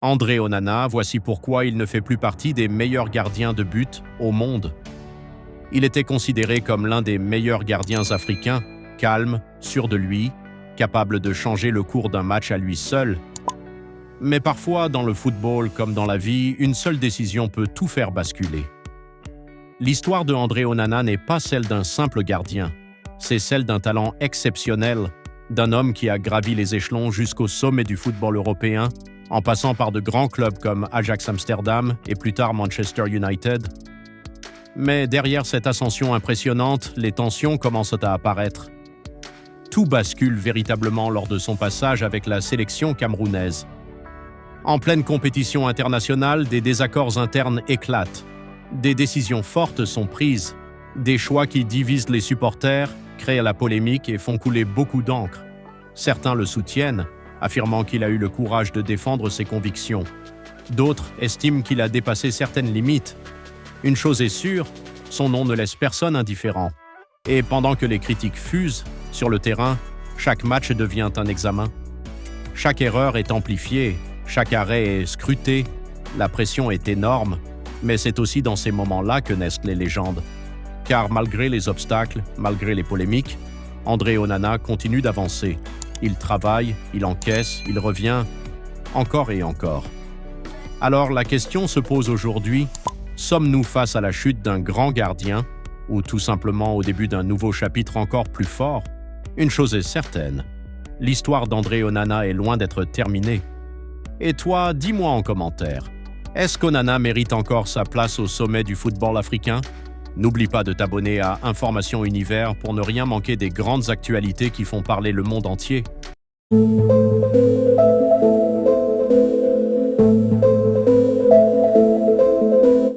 André Onana, voici pourquoi il ne fait plus partie des meilleurs gardiens de but au monde. Il était considéré comme l'un des meilleurs gardiens africains, calme, sûr de lui, capable de changer le cours d'un match à lui seul. Mais parfois, dans le football comme dans la vie, une seule décision peut tout faire basculer. L'histoire de André Onana n'est pas celle d'un simple gardien, c'est celle d'un talent exceptionnel, d'un homme qui a gravi les échelons jusqu'au sommet du football européen, en passant par de grands clubs comme Ajax Amsterdam et plus tard Manchester United. Mais derrière cette ascension impressionnante, les tensions commencent à apparaître. Tout bascule véritablement lors de son passage avec la sélection camerounaise. En pleine compétition internationale, des désaccords internes éclatent. Des décisions fortes sont prises. Des choix qui divisent les supporters, créent la polémique et font couler beaucoup d'encre. Certains le soutiennent, affirmant qu'il a eu le courage de défendre ses convictions. D'autres estiment qu'il a dépassé certaines limites. Une chose est sûre, son nom ne laisse personne indifférent. Et pendant que les critiques fusent, sur le terrain, chaque match devient un examen. Chaque erreur est amplifiée, chaque arrêt est scruté, la pression est énorme, mais c'est aussi dans ces moments-là que naissent les légendes. Car malgré les obstacles, malgré les polémiques, André Onana continue d'avancer. Il travaille, il encaisse, il revient, encore et encore. Alors la question se pose aujourd'hui, sommes-nous face à la chute d'un grand gardien ou tout simplement au début d'un nouveau chapitre encore plus fort? Une chose est certaine, l'histoire d'André Onana est loin d'être terminée. Et toi, dis-moi en commentaire, est-ce qu'Onana mérite encore sa place au sommet du football africain? N'oublie pas de t'abonner à Information Univers pour ne rien manquer des grandes actualités qui font parler le monde entier.